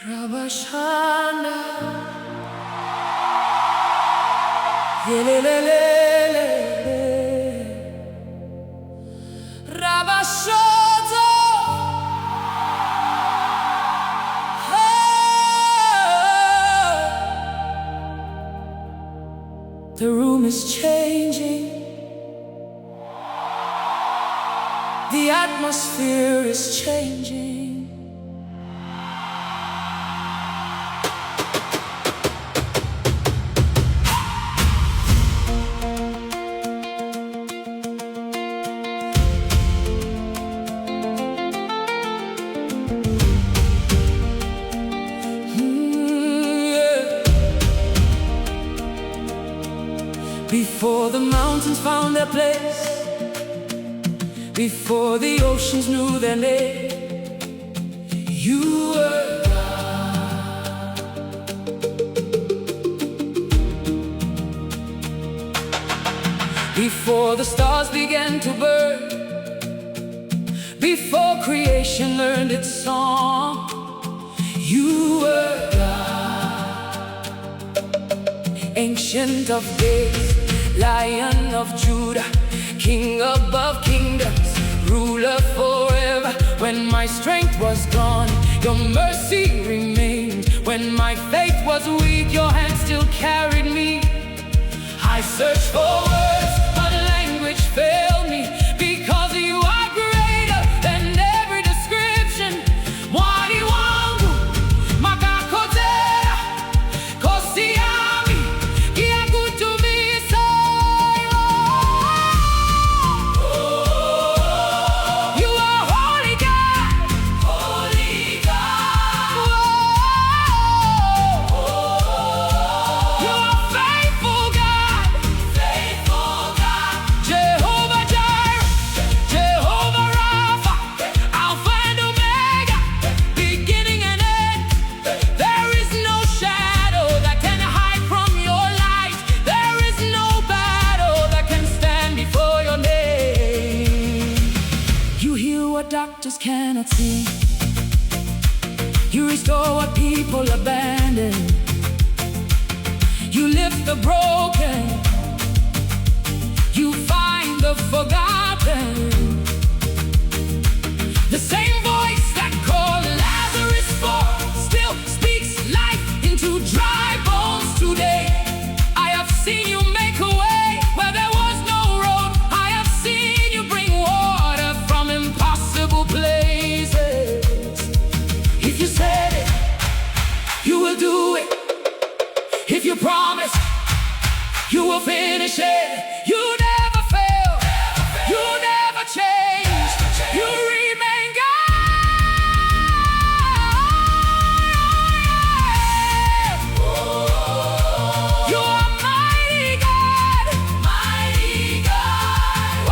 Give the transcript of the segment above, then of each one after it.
Rabashana, yelelelele, Rabashoto, oh. The room is changing, the atmosphere is changing. Before the mountains found their place, before the oceans knew their name, you were God. Before the stars began to burn, before creation learned its song, you were God. Ancient of days, Lion of Judah, King above kingdoms, ruler forever. When my strength was gone, your mercy remained. When my faith was weak, your hand still carried me. I searched for words, but language failed me, because you are greater than every description. Mwari wangu, makakotea, kosiami, kiakutumisa. You are holy God, holy God. You are faithful God, faithful God. Jehovah Jireh, Jehovah Rapha, Alpha and Omega, beginning and end. There is no shadow that can hide from your light. There is no battle that can stand before your name. You heal what doctors cannot see. You restore what people abandon. You lift the broken. You find the forgotten. The same voice that called Lazarus forth still speaks life into dry bones today. I have seen you make a way where there was no road. I have seen you bring water from impossible places. If you said it, you will do it. If you promise, you will finish it. You never fail, you never change. You remain God. You are mighty God, mighty God.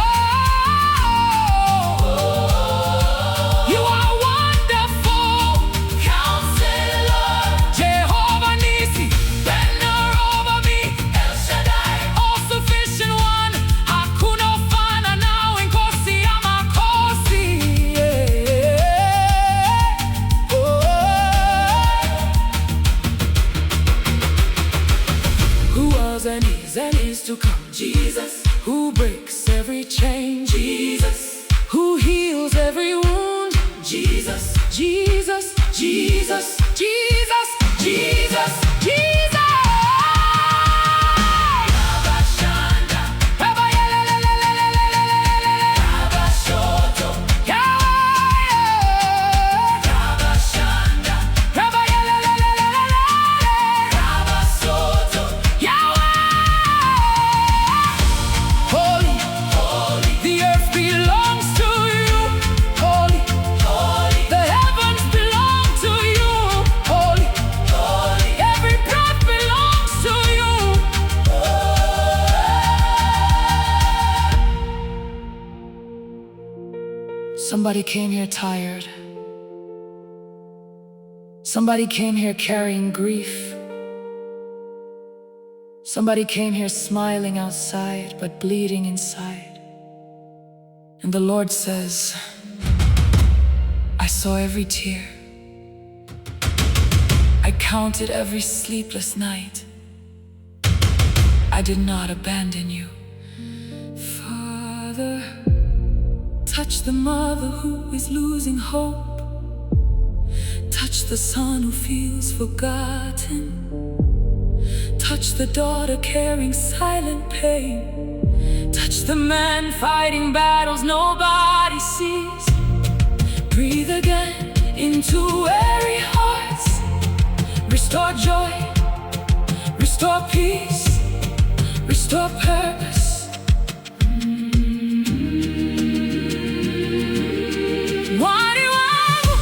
You are wonderful Counselor, Jehovah Nissi, banner over me, El Shaddai, all-sufficient one, hakuna ufana nawe, nkosi ya makosi. Oh. Who was and is to come, Jesus. Who breaks every chain, Jesus. Who heals every wound, Jesus. Jesus, Jesus, Jesus, Jesus, Jesus. Rabashanda, Rabayelelelelelelelelele, Rabashoto, Yahweh. Rabashanda, Rabayelelelelelelele, Rabasoto, Yahweh. Holy, holy, the earth belongs to you. Holy, holy, the heavens belong to you. Holy, holy, every breath belongs to you. Somebody came here tired. Somebody came here carrying grief. Somebody came here smiling outside, but bleeding inside. And the Lord says, I saw every tear. counted every sleepless night. I did not abandon you. Father, touch the mother who is losing hope. Touch the son who feels forgotten. Touch the daughter carrying silent pain. Touch the man fighting battles nobody sees. Breathe again into weary hearts. Restore joy, restore peace, restore purpose. Mwari wangu,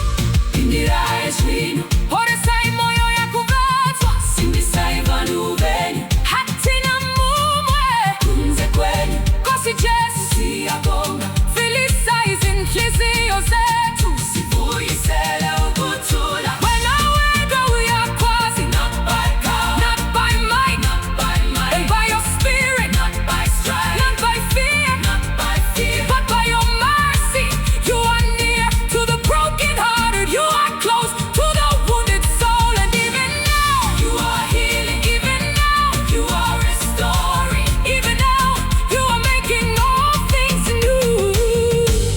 indira eswinu. Ore sai moyo ya kuvetwa. Sindi sai vanu venyu. Hatina mumwe. Kunze kwenyu. Kosi Jesu si agonga. Filisa izinchizi yozetu. Sivuyi sele ukutula. Wena wega uyakwazi. Not by power, not by might, not by might, and by your spirit, not by strife, not by fear, not by fear, but by your mercy. You are near to the brokenhearted. You are close to the wounded soul. And even now, you are healing. Even now, you are restoring. Even now, you are making all things new.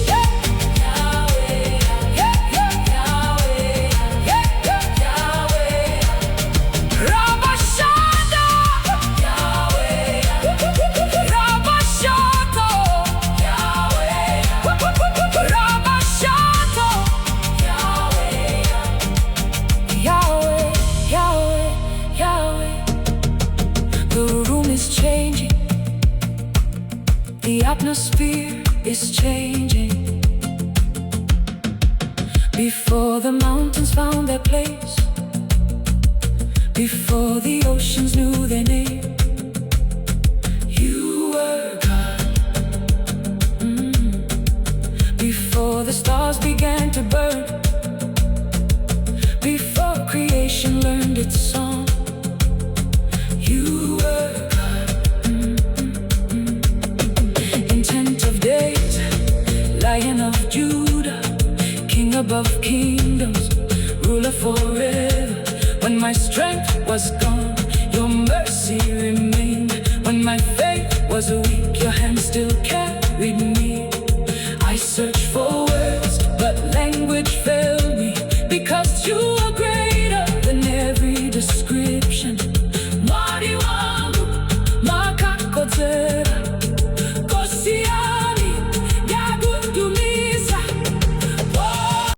Yahweh, Yahweh, Yahweh, Rabba Shada, Yahweh, Rabba Shato, Yahweh, Rabba Shato, Yahweh, Yahweh, Yahweh, Yahweh. The room is changing. The atmosphere is changing. Before the mountains found their place, before the oceans knew their name, you were God. Before the stars began to burn, before creation learned its song, you were God. Intent of days, Lion of Judah, King above kingdoms, ruler forever. When my strength was gone, your mercy remained. When my faith was weak, your hand still carried me. I searched for words, but language failed.